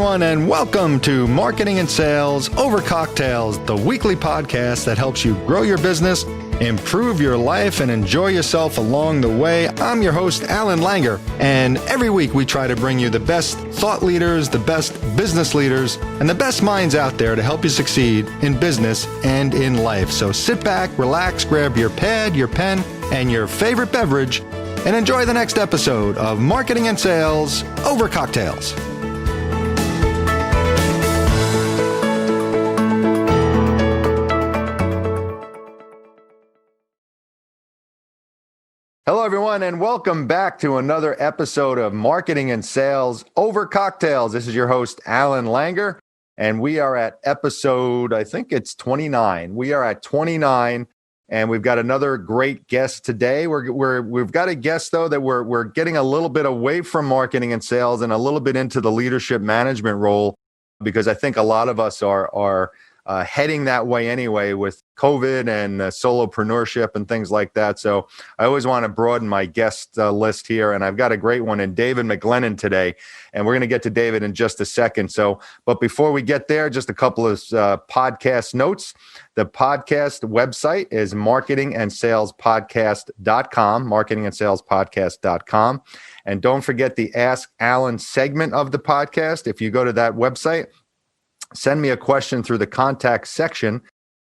everyone, and welcome to Marketing and Sales Over Cocktails, the weekly podcast that helps you grow your business, improve your life, and enjoy yourself along the way. I'm your host, Alan Langer, and every week we try to bring you the best thought leaders, the best business leaders, and the best minds out there to help you succeed in business and in life. So sit back, relax, grab your pad, your pen, and your favorite beverage, and enjoy the next episode of Marketing and Sales Over Cocktails. Hello, everyone, and welcome back to another episode of Marketing and Sales Over Cocktails. This is your host, Alan Langer, and we are at episode, I think it's 29. We are at 29, and we've got another great guest today. We've got a guest, though, that we're getting a little bit away from marketing and sales and a little bit into the leadership management role, because I think a lot of us are heading that way anyway with COVID and solopreneurship and things like that. So I always want to broaden my guest list here. And I've got a great one in David McGlennen today. And we're going to get to David in just a second. But before we get there, just a couple of podcast notes. The podcast website is marketingandsalespodcast.com, marketingandsalespodcast.com. And don't forget the Ask Alan segment of the podcast. If you go to that website, send me a question through the contact section.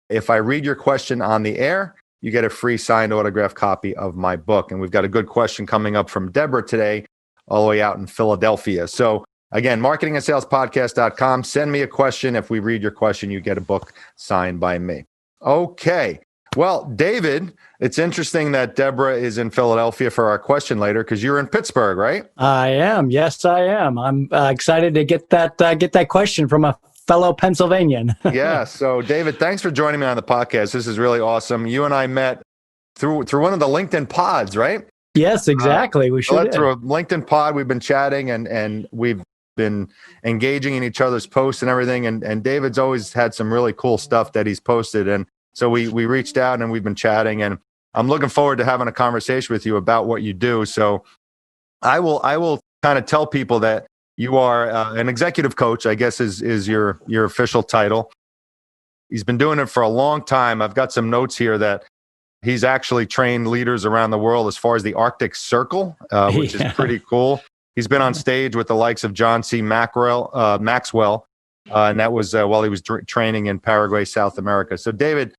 If I read your question on the air, you get a free signed autographed copy of my book. And we've got a good question coming up from Deborah today, all the way out in Philadelphia. So again, marketingandsalespodcast.com. Send me a question. If we read your question, you get a book signed by me. Okay. Well, David, it's interesting that Deborah is in Philadelphia for our question later, because you're in Pittsburgh, right? I am. Yes, I am. I'm excited to get that question from a fellow Pennsylvanian. Yeah. So, David, thanks for joining me on the podcast. This is really awesome. You and I met through one of the LinkedIn pods, right? Yes, exactly. We should. Through a LinkedIn pod, we've been chatting and we've been engaging in each other's posts and everything. And David's always had some really cool stuff that he's posted. And so we reached out and we've been chatting. And I'm looking forward to having a conversation with you about what you do. So I will kind of tell people that you are an executive coach, I guess is your official title. He's been doing it for a long time. I've got some notes here that he's actually trained leaders around the world as far as the Arctic Circle, which is pretty cool. He's been on stage with the likes of John C. Maxwell, and that was while he was training in Paraguay, South America. So, David,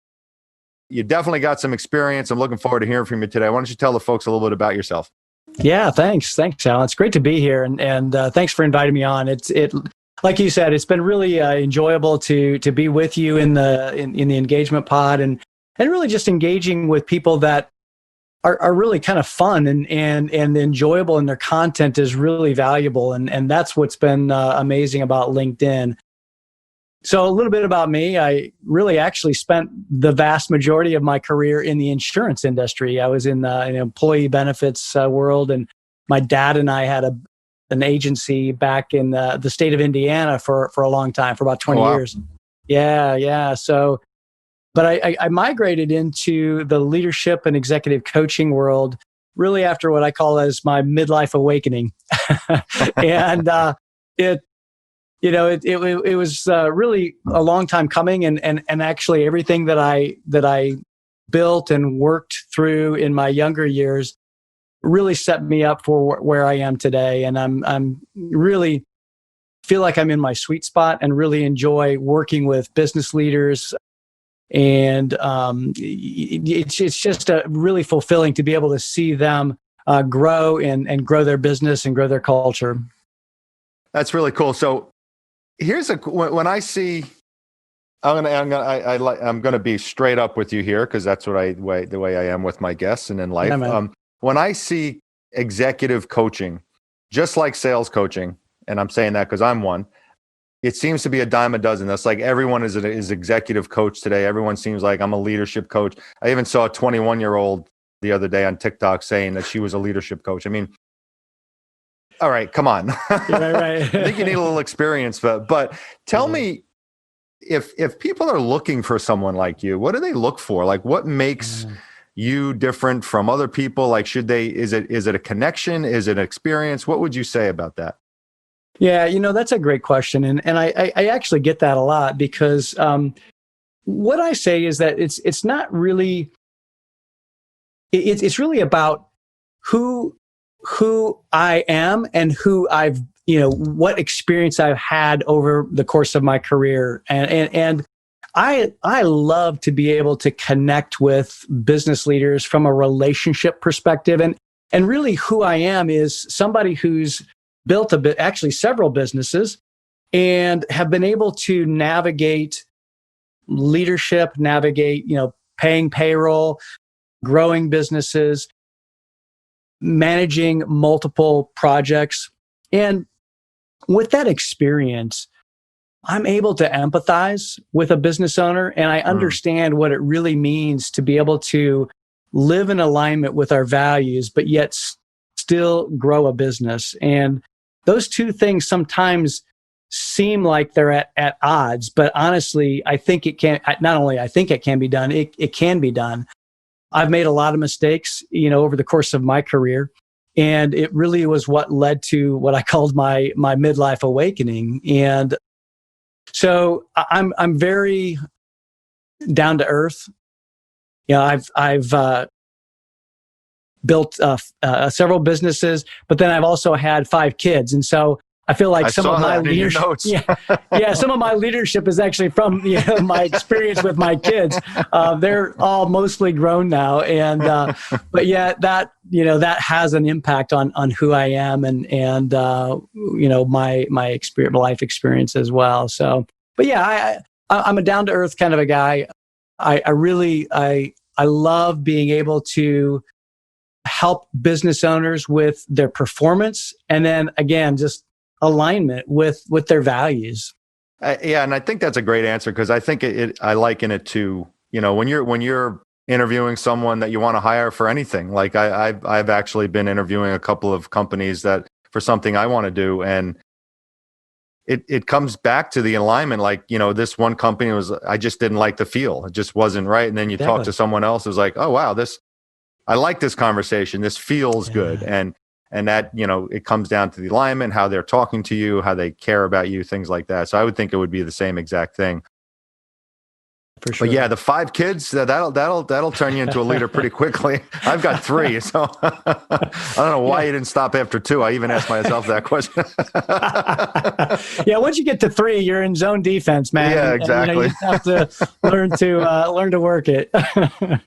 you definitely got some experience. I'm looking forward to hearing from you today. Why don't you tell the folks a little bit about yourself? Yeah, thanks, Alan. It's great to be here, and thanks for inviting me on. It like you said, it's been really enjoyable to be with you in the engagement pod, and really just engaging with people that are really kind of fun and enjoyable, and their content is really valuable, and that's what's been amazing about LinkedIn. So a little bit about me. I really actually spent the vast majority of my career in the insurance industry. I was in an employee benefits world, and my dad and I had an agency back in the state of Indiana for a long time, for about 20 years. Yeah. So, but I migrated into the leadership and executive coaching world really after what I call as my midlife awakening. And it was really a long time coming, and actually everything that I built and worked through in my younger years really set me up for where I am today. And I'm really feel like I'm in my sweet spot and really enjoy working with business leaders. And it's just really fulfilling to be able to see them grow and grow their business and grow their culture. That's really cool. So, when I see, I'm gonna be straight up with you here, because that's the way I am with my guests and in life. Yeah, when I see executive coaching, just like sales coaching, and I'm saying that because I'm one, it seems to be a dime a dozen. That's like everyone is executive coach today. Everyone seems like I'm a leadership coach. I even saw a 21-year-old the other day on TikTok saying that she was a leadership coach. I mean, all right, come on. Right. I think you need a little experience, but tell me, if people are looking for someone like you, what do they look for? Like, what makes you different from other people? Like, is it a connection? Is it an experience? What would you say about that? Yeah, that's a great question. And I actually get that a lot because what I say is that it's not really, it's really about who I am and who what experience I've had over the course of my career. And I love to be able to connect with business leaders from a relationship perspective. And really who I am is somebody who's built actually several businesses and have been able to navigate leadership, paying payroll, growing businesses, managing multiple projects. And with that experience, I'm able to empathize with a business owner, and I understand what it really means to be able to live in alignment with our values, but yet still grow a business. And those two things sometimes seem like they're at odds, but honestly, I think it can, not only I think it can be done, it can be done. I've made a lot of mistakes, over the course of my career. And it really was what led to what I called my midlife awakening. And so I'm very down to earth. I've built several businesses, but then I've also had 5 kids. And so I feel like some of my leadership, some of my leadership is actually from my experience with my kids. They're all mostly grown now, and but yeah, that has an impact on who I am and my experience, my life experience as well. So, but yeah, I'm a down to earth kind of a guy. I really love being able to help business owners with their performance, and then again, just alignment with their values. Yeah, and I think that's a great answer because I think I liken it to when you're interviewing someone that you want to hire for anything. Like I've actually been interviewing a couple of companies that for something I want to do, and it comes back to the alignment. Like this one company I just didn't like the feel; it just wasn't right. And then you talk to someone else who's like, oh wow, I like this conversation. This feels good, and that, it comes down to the alignment, how they're talking to you, how they care about you, things like that. So I would think it would be the same exact thing. For sure. But yeah, the 5 kids, that'll turn you into a leader pretty quickly. I've got 3, so I don't know why you didn't stop after 2. I even asked myself that question. Yeah, once you get to 3, you're in zone defense, man. Yeah, exactly. And, you have to learn to work it.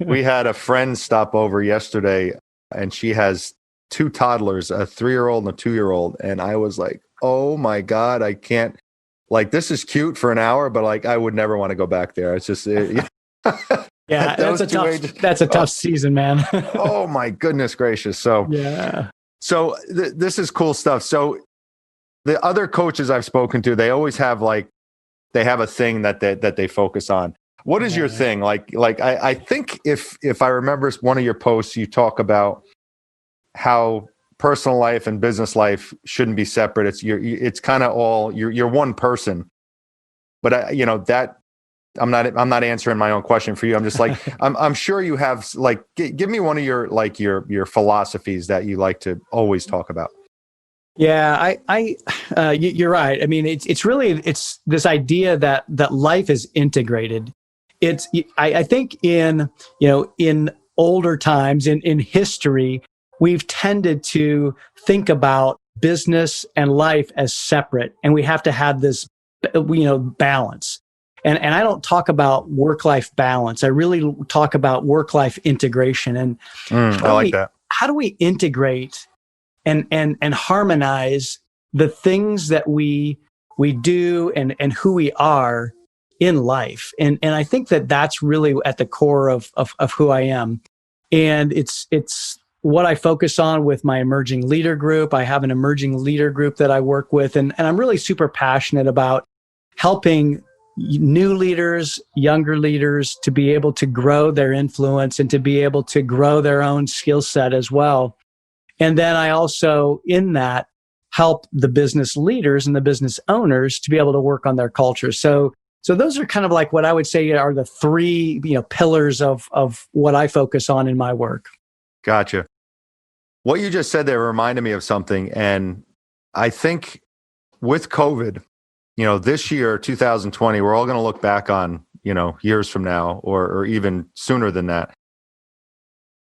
We had a friend stop over yesterday, and she has 2 toddlers, a 3-year-old and a 2-year-old. And I was like, oh my God, I can't, this is cute for an hour, but I would never want to go back there. It's just, yeah, that's a tough season, man. Oh my goodness gracious. So, yeah. So this is cool stuff. So the other coaches I've spoken to, they always have they have a thing that they focus on. What is your thing? I think if I remember one of your posts, you talk about how personal life and business life shouldn't be separate. It's kind of all you're one person. But that I'm not answering my own question for you. I'm just I'm sure you have give me one of your philosophies that you like to always talk about. Yeah, you're right. I mean, it's really this idea that life is integrated. I think in older times in history, we've tended to think about business and life as separate, and we have to have this, balance. And I don't talk about work-life balance. I really talk about work-life integration. And I like that. How do we integrate and harmonize the things that we do and who we are in life? And I think that's really at the core of who I am. And it's what I focus on with my emerging leader group. I have an emerging leader group that I work with, and I'm really super passionate about helping new leaders, younger leaders to be able to grow their influence and to be able to grow their own skill set as well. And then I also, in that, help the business leaders and the business owners to be able to work on their culture. So those are kind of like what I would say are the 3, pillars of what I focus on in my work. Gotcha. What you just said there reminded me of something. And I think with COVID, this year, 2020, we're all going to look back on, years from now or even sooner than that.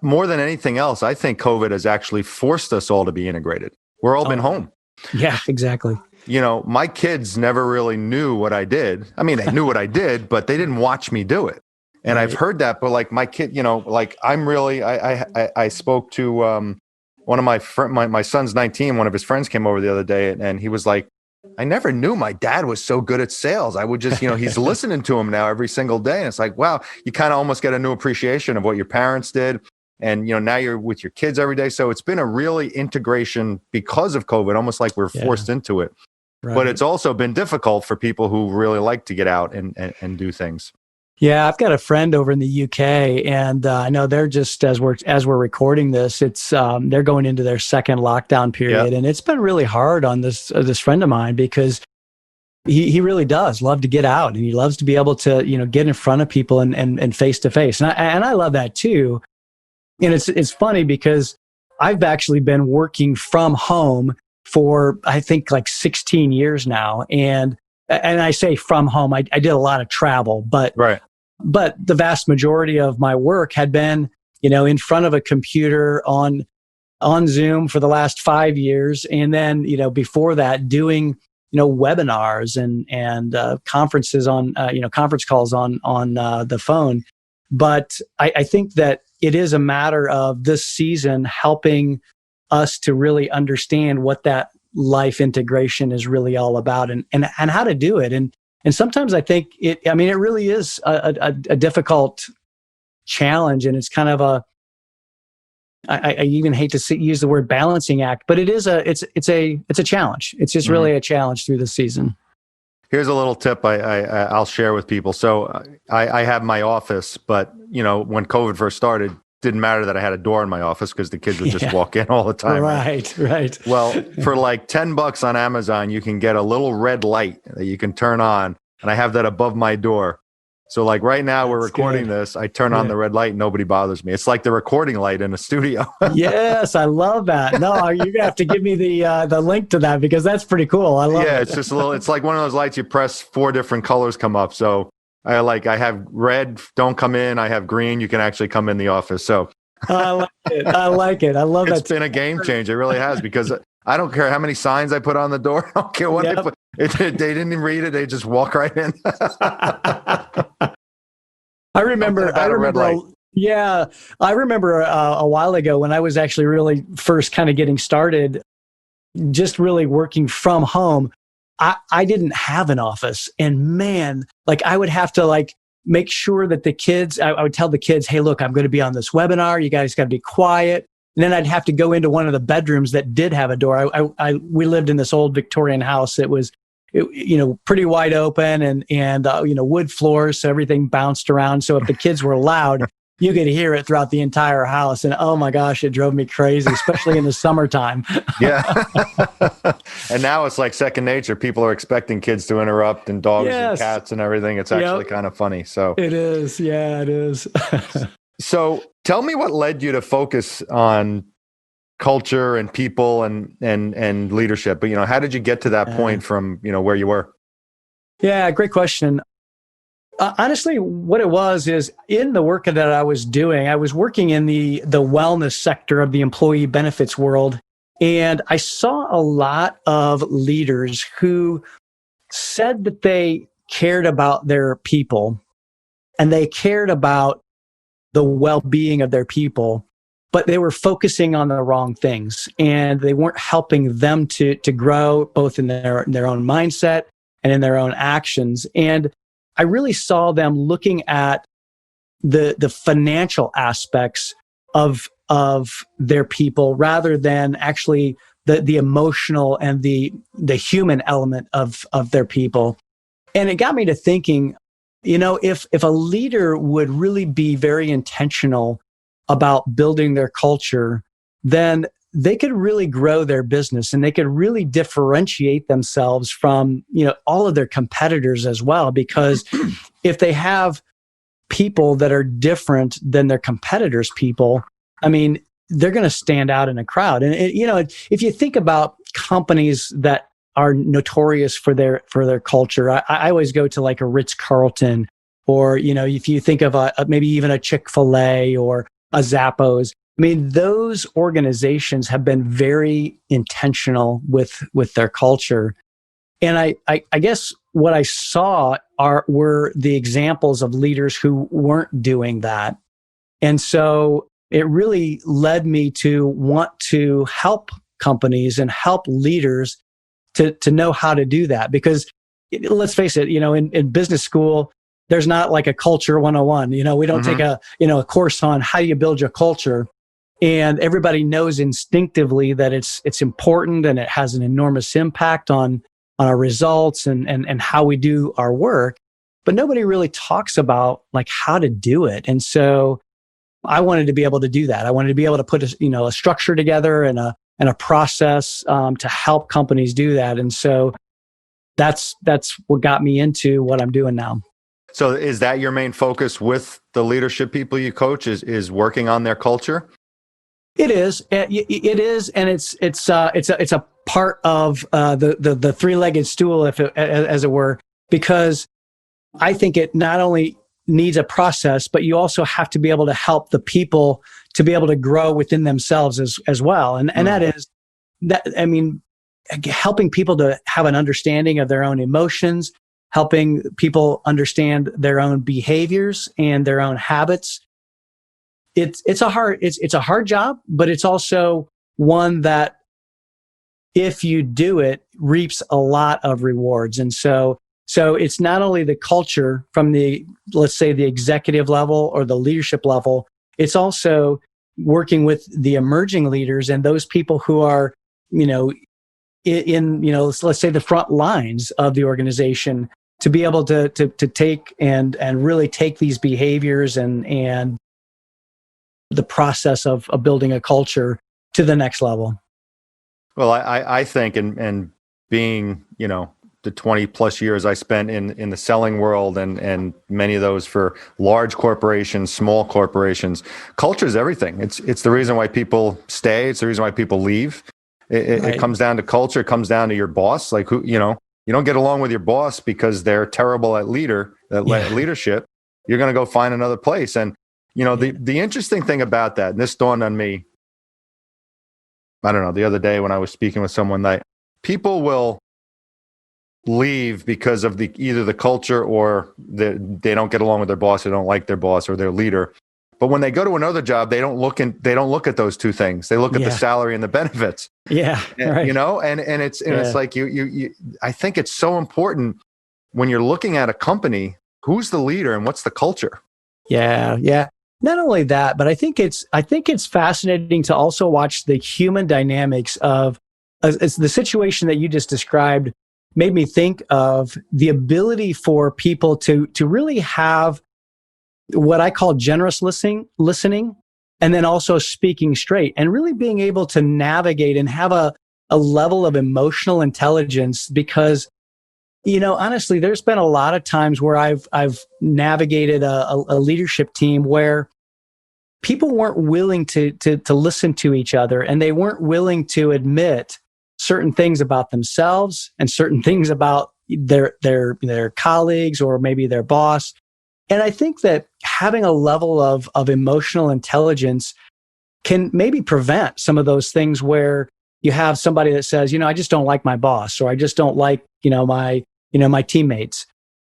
More than anything else, I think COVID has actually forced us all to be integrated. We're all been home. Yeah, exactly. My kids never really knew what I did. I mean, they knew what I did, but they didn't watch me do it. And I've heard that, but like my kid, I'm really, I spoke to one of my son's 19, one of his friends came over the other day and he was like, I never knew my dad was so good at sales. I would just, he's listening to him now every single day. And it's like, wow, you kind of almost get a new appreciation of what your parents did. And, now you're with your kids every day. So it's been a really integration because of COVID, almost like we're forced into it. Right. But it's also been difficult for people who really like to get out and do things. Yeah, I've got a friend over in the UK, and I know they're just as we're recording this, it's they're going into their second lockdown period, and it's been really hard on this friend of mine because he really does love to get out and he loves to be able to get in front of people and face to face, and I love that too. And it's funny because I've actually been working from home for I think like 16 years now, and I say from home, I did a lot of travel, but the vast majority of my work had been, in front of a computer on Zoom for the last 5 years. And then, before that doing, webinars and conferences on, conference calls on the phone. But I think that it is a matter of this season helping us to really understand what that life integration is really all about and how to do it. And sometimes I think it really is a difficult challenge, and it's kind of I even hate to use the word balancing act, but it's a challenge. It's just really a challenge through the season. Here's a little tip I'll share with people. So I have my office, but when COVID first started, didn't matter that I had a door in my office because the kids would just walk in all the time. Right. Well, for like $10 on Amazon, you can get a little red light that you can turn on. And I have that above my door. So like right now we're recording this, I turn on the red light and nobody bothers me. It's like the recording light in a studio. Yes, I love that. No, you're gonna have to give me the link to that because that's pretty cool. I love it. Yeah, it's just it's like one of those lights you press 4 different colors come up. So I have red, don't come in. I have green, you can actually come in the office. So I like it. I love it. It's been a game changer. It really has, because I don't care how many signs I put on the door. I don't care what they put. They didn't even read it. They just walk right in. I remember a while ago when I was actually really first kind of getting started, just really working from home. I didn't have an office, and man, like I would have to make sure that the kids, I would tell the kids, hey, look, I'm going to be on this webinar. You guys got to be quiet. And then I'd have to go into one of the bedrooms that did have a door. We lived in this old Victorian house. It was, pretty wide open and wood floors. So everything bounced around. So if the kids were loud, you could hear it throughout the entire house. And oh my gosh, it drove me crazy, especially in the summertime. Yeah. And now it's like second nature. People are expecting kids to interrupt, and dogs and cats and everything. It's actually kind of funny. So it is. Yeah, it is. So tell me what led you to focus on culture and people and leadership. But, how did you get to that point from, where you were? Yeah, great question. Honestly, what it was is in the work that I was doing, I was working in the wellness sector of the employee benefits world. And I saw a lot of leaders who said that they cared about their people and they cared about the well-being of their people, but they were focusing on the wrong things, and they weren't helping them to grow both in their own mindset and in their own actions. And I really saw them looking at the financial aspects of their people rather than actually the emotional and the human element of their people. And it got me to thinking, if a leader would really be very intentional about building their culture, then they could really grow their business and they could really differentiate themselves from, all of their competitors as well. Because if they have people that are different than their competitors' people, they're going to stand out in a crowd. And, if you think about companies that are notorious for their culture. I always go to like a Ritz-Carlton, or, if you think of maybe even a Chick-fil-A or a Zappos. I mean, those organizations have been very intentional with their culture. And I guess what I saw were the examples of leaders who weren't doing that. And so it really led me to want to help companies and help leaders to know how to do that. Because let's face it, in business school, there's not like a culture 101. We don't take a course on how you build your culture. And everybody knows instinctively that it's important and it has an enormous impact on our results and how we do our work. But nobody really talks about like how to do it. And so I wanted to be able to do that. I wanted to be able to put a structure together and a process to help companies do that. And so that's what got me into what I'm doing now. So is that your main focus with the leadership people you coach, is working on their culture? It is. It is, and it's a part of the three-legged stool, as it were, because I think it not only needs a process, but you also have to be able to help the people to be able to grow within themselves as well. And that is that. I mean, helping people to have an understanding of their own emotions, helping people understand their own behaviors and their own habits. It's a hard job, but it's also one that, if you do it, reaps a lot of rewards. And so it's not only the culture from let's say the executive level or the leadership level, it's also working with the emerging leaders and those people who are, let's say the front lines of the organization, to be able to take and really take these behaviors and the process of building a culture to the next level. Well, I think, and being, the 20 plus years I spent in the selling world and many of those for large corporations, small corporations, culture is everything. It's the reason why people stay. It's the reason why people leave. It comes down to culture. It comes down to your boss. Like you don't get along with your boss because they're terrible at leadership. You're going to go find another place. And, the interesting thing about that, and this dawned on me, I don't know, the other day when I was speaking with someone, that people will leave because of either the culture or they don't get along with their boss, they don't like their boss or their leader. But when they go to another job, they don't look at those two things. They look at the salary and the benefits. Yeah, right. And it's like you I think it's so important when you're looking at a company, who's the leader and what's the culture? Yeah. Not only that, but I think it's fascinating to also watch the human dynamics of the situation that you just described. Made me think of the ability for people to really have what I call generous listening, and then also speaking straight, and really being able to navigate and have a level of emotional intelligence. Because, honestly, there's been a lot of times where I've navigated a leadership team where people weren't willing to listen to each other, and they weren't willing to admit certain things about themselves and certain things about their colleagues or maybe their boss. And I think that having a level of emotional intelligence can maybe prevent some of those things where you have somebody that says, I just don't like my boss, or I just don't like, my teammates.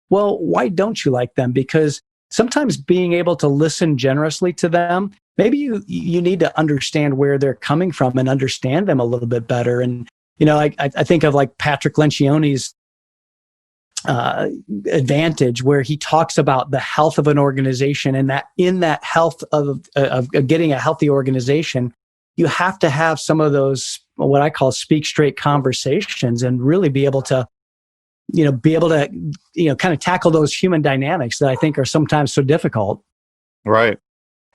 Well, why don't you like them? Because sometimes being able to listen generously to them, maybe you need to understand where they're coming from and understand them a little bit better. And, I think of like Patrick Lencioni's advantage, where he talks about the health of an organization, and that in that health of getting a healthy organization, you have to have some of those, what I call speak straight conversations, and really be able to kind of tackle those human dynamics that I think are sometimes so difficult. Right.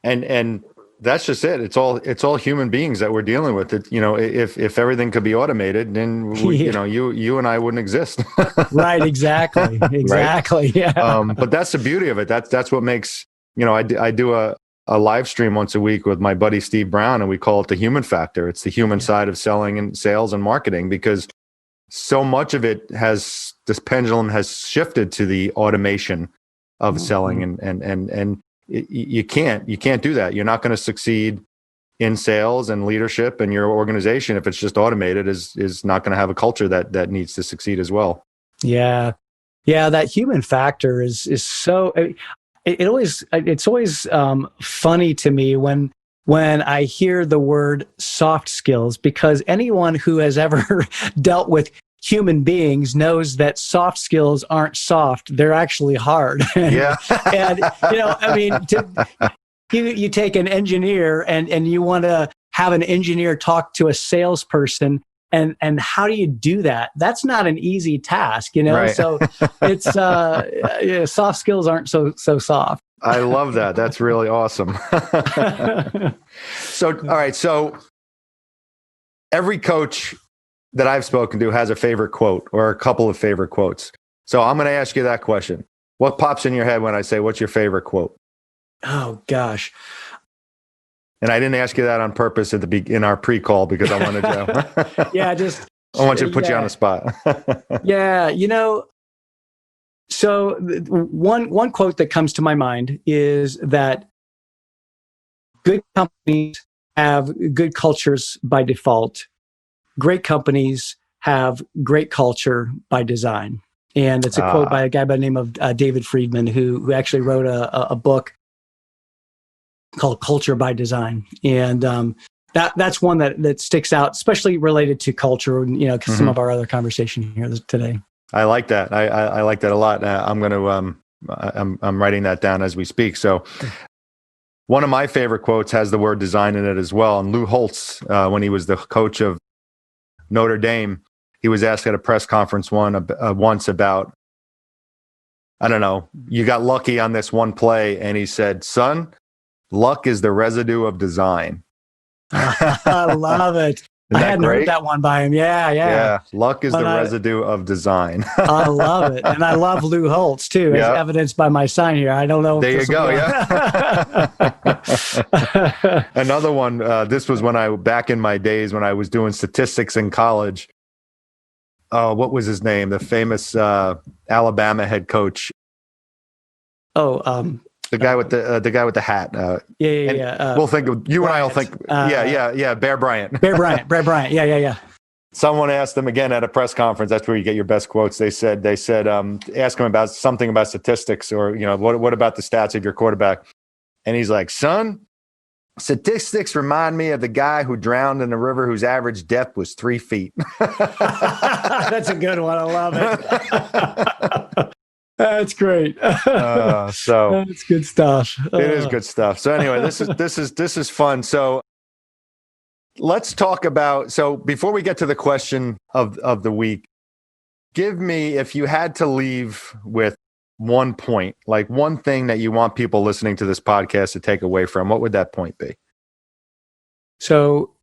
And that's just it. It's all human beings that we're dealing with. If everything could be automated, then you and I wouldn't exist. Right. Exactly. Exactly. Right? Yeah. But that's the beauty of it. That's what makes, I do a live stream once a week with my buddy Steve Brown, and we call it the human factor. It's the human side of selling and sales and marketing, because so much of it this pendulum has shifted to the automation of selling, and you can't do that. You're not going to succeed in sales and leadership, and your organization, if it's just automated, is not going to have a culture that needs to succeed as well. Yeah. That human factor is so, it's always funny to me when I hear the word soft skills, because anyone who has ever dealt with human beings knows that soft skills aren't soft. They're actually hard. Yeah. And, I mean, you take an engineer and you want to have an engineer talk to a salesperson, and how do you do that? That's not an easy task, Right. So it's soft skills aren't so soft. I love that. That's really awesome. So, all right. So every coach that I've spoken to has a favorite quote or a couple of favorite quotes. So I'm going to ask you that question. What pops in your head when I say, what's your favorite quote? Oh, gosh. And I didn't ask you that on purpose in our pre-call, because I wanted to. Yeah, I want you to put you on the spot. Yeah, so one quote that comes to my mind is that good companies have good cultures by default. Great companies have great culture by design. And it's a quote by a guy by the name of David Friedman, who actually wrote a book called Culture by Design. And that's one that sticks out, especially related to culture, because some of our other conversation here today. I like that. I like that a lot. I'm going to, I'm writing that down as we speak. So one of my favorite quotes has the word design in it as well. And Lou Holtz, when he was the coach of Notre Dame, he was asked at a press conference once about, I don't know, you got lucky on this one play. And he said, son, luck is the residue of design. I love it. I hadn't heard that one by him. Yeah. Luck is the residue of design. I love it. And I love Lou Holtz too, as evidenced by my sign here. I don't know. There you go. Yeah. Another one. This was back in my days when I was doing statistics in college. What was his name? The famous Alabama head coach. The guy with the hat. We'll think of you Bryant. And I'll think. Bear Bryant. Bear Bryant. Yeah. Someone asked him again at a press conference. That's where you get your best quotes. They said, ask him about something about statistics, or what about the stats of your quarterback? And he's like, son, statistics remind me of the guy who drowned in the river whose average depth was 3 feet. That's a good one. I love it. That's great. So that's good stuff. It is good stuff. So anyway, this is fun. So let's talk about. So before we get to the question of the week, give me, if you had to leave with one point, like one thing that you want people listening to this podcast to take away from, what would that point be? So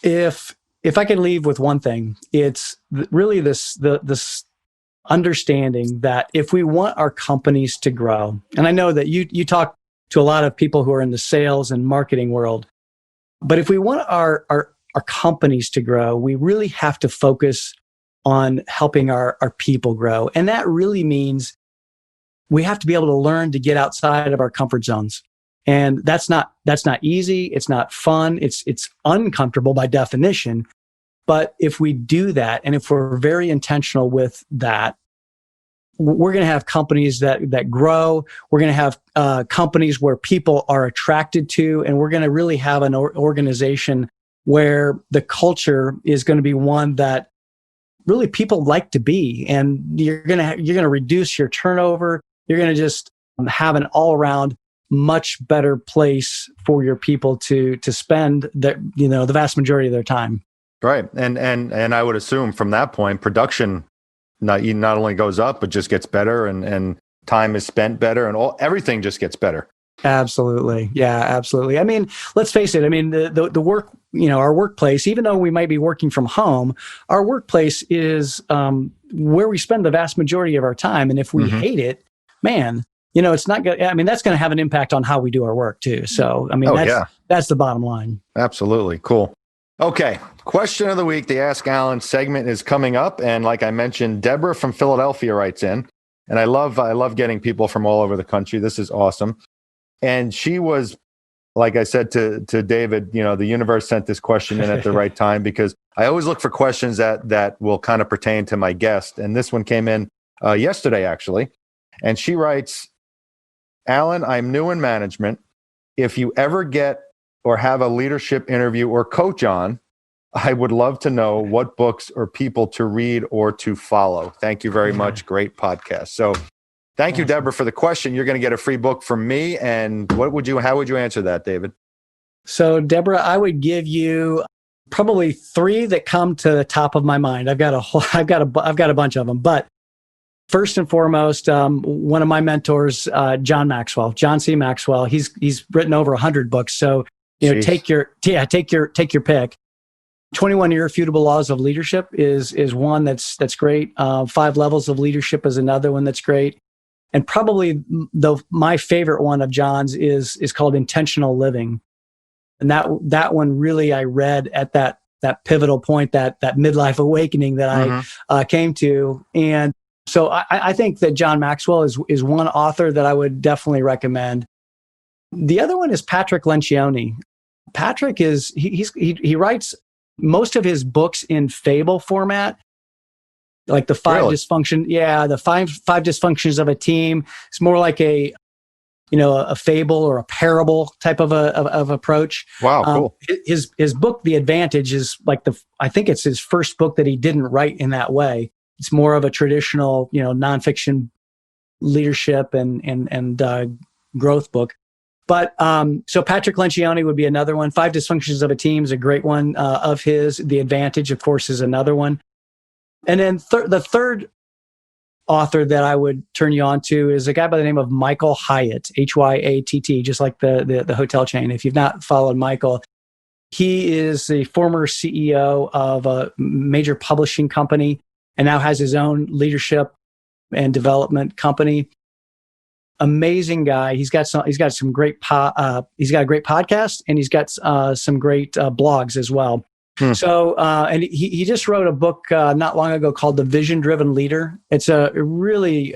if I can leave with one thing, it's really this understanding that if we want our companies to grow, and I know that you talk to a lot of people who are in the sales and marketing world, but if we want our companies to grow, we really have to focus on helping our people grow. And that really means we have to be able to learn to get outside of our comfort zones. And that's not easy. It's not fun. It's uncomfortable by definition. But if we do that, and if we're very intentional with that, we're going to have companies that grow. We're going to have companies where people are attracted to, and we're going to really have an organization where the culture is going to be one that really people like to be. And you're going to reduce your turnover. You're going to just have an all around much better place for your people to spend the vast majority of their time. Right. And I would assume from that point, production not only goes up, but just gets better, and time is spent better, and everything just gets better. Absolutely. Yeah, absolutely. I mean, let's face it. I mean, the work, our workplace, even though we might be working from home, our workplace is where we spend the vast majority of our time. And if we hate it, man, it's not good. I mean, that's going to have an impact on how we do our work too. So, I mean, that's the bottom line. Absolutely. Cool. Okay. Question of the week. The Ask Alan segment is coming up. And like I mentioned, Deborah from Philadelphia writes in. And I love getting people from all over the country. This is awesome. And she was, like I said to David, the universe sent this question in at the right time, because I always look for questions that will kind of pertain to my guest. And this one came in yesterday, actually. And she writes, Alan, I'm new in management. If you ever get or have a leadership interview or coach on, I would love to know what books or people to read or to follow. Thank you very much. Great podcast. So thank you, Deborah, for the question. You're going to get a free book from me. And how would you answer that, David? So, Deborah, I would give you probably 3 that come to the top of my mind. I've got a bunch of them, but first and foremost, one of my mentors, John C. Maxwell, he's written over 100 books. So, Jeez. take your pick. 21 Irrefutable Laws of Leadership is one that's great. 5 Levels of Leadership is another one that's great. And probably my favorite one of John's is called Intentional Living. And that one really I read at that pivotal point, that midlife awakening that I came to. And so I think that John Maxwell is one author that I would definitely recommend. The other one is Patrick Lencioni. Patrick he writes most of his books in fable format, like the 5 dysfunction. Yeah, the five dysfunctions of a team. It's more like a fable or a parable type of approach. Wow, cool. His book, The Advantage, is I think it's his first book that he didn't write in that way. It's more of a traditional, nonfiction leadership and growth book. But so Patrick Lencioni would be another one. 5 Dysfunctions of a Team is a great one of his. The Advantage, of course, is another one. And then the third author that I would turn you on to is a guy by the name of Michael Hyatt, Hyatt, just like the hotel chain. If you've not followed Michael, he is the former CEO of a major publishing company and now has his own leadership and development company. Amazing guy. He's got some great he's got a great podcast, and he's got some great blogs as well. So and he just wrote a book not long ago called The Vision Driven Leader. It's a really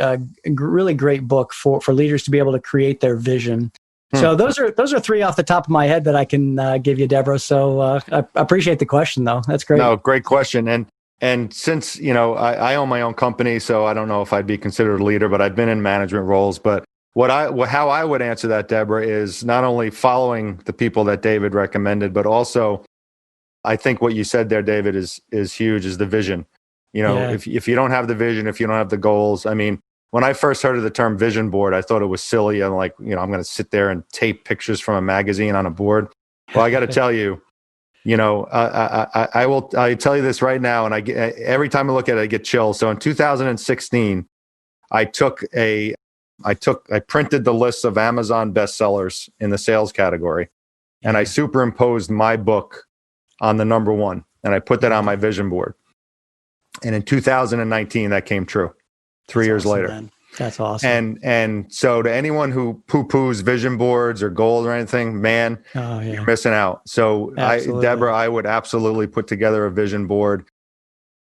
great book for leaders to be able to create their vision. So those are 3 off the top of my head that I can give you, Deborah. So I appreciate the question, though. That's great. No, great question. And since I own my own company, so I don't know if I'd be considered a leader, but I've been in management roles. But how I would answer that, Deborah, is not only following the people that David recommended, but also I think what you said there, David, is huge, is the vision. If you don't have the vision, if you don't have the goals, I mean, when I first heard of the term vision board, I thought it was silly. I'm like, I'm going to sit there and tape pictures from a magazine on a board. Well, I got to tell you, I tell you this right now, and every time I look at it, I get chills. So in 2016, I printed the list of Amazon bestsellers in the sales category, and I superimposed my book on the number 1, and I put that on my vision board. And in 2019, that came true. 3 years later. Man. That's awesome. And so to anyone who poo-poos vision boards or goals or anything, man, you're missing out. So Deborah, I would absolutely put together a vision board.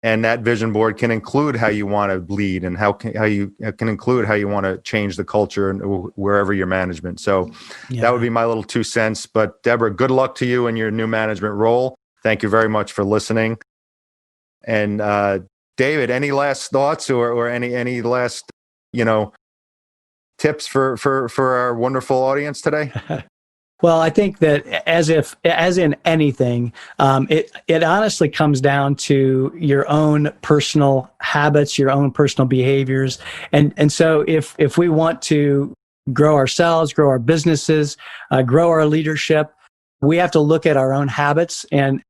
And that vision board can include how you want to lead, and how you can include how you want to change the culture and wherever your management. So that would be my little 2 cents. But Deborah, good luck to you in your new management role. Thank you very much for listening. And David, any last thoughts or any last tips for our wonderful audience today? Well, I think that as in anything, it honestly comes down to your own personal habits, your own personal behaviors. And so if we want to grow ourselves, grow our businesses, grow our leadership, we have to look at our own habits and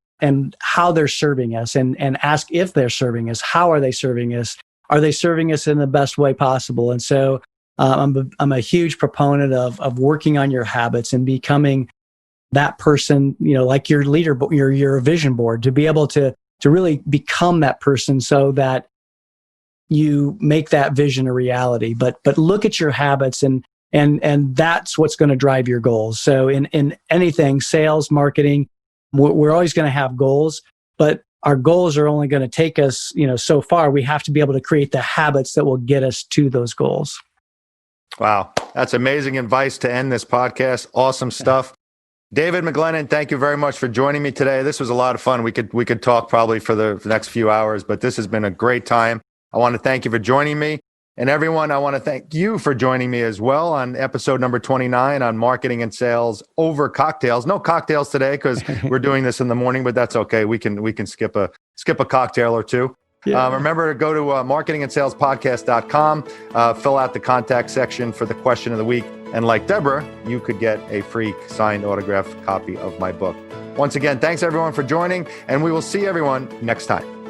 how they're serving us, and ask if they're serving us. How are they serving us? Are they serving us in the best way possible? And so I'm a huge proponent of working on your habits and becoming that person, like your leader, your vision board, to be able to really become that person so that you make that vision a reality. But look at your habits, and that's what's going to drive your goals. So in anything, sales, marketing, We're always going to have goals, but our goals are only going to take us, so far. We have to be able to create the habits that will get us to those goals. Wow. That's amazing advice to end this podcast. Awesome stuff. David McGlennen, thank you very much for joining me today. This was a lot of fun. We could talk probably for the next few hours, but this has been a great time. I want to thank you for joining me. And everyone, I want to thank you for joining me as well on episode number 29 on marketing and sales over cocktails. No cocktails today because we're doing this in the morning, but that's okay. We can skip a cocktail or two. Yeah. Remember to go to marketingandsalespodcast.com, fill out the contact section for the question of the week. And like Deborah, you could get a free signed autographed copy of my book. Once again, thanks everyone for joining, and we will see everyone next time.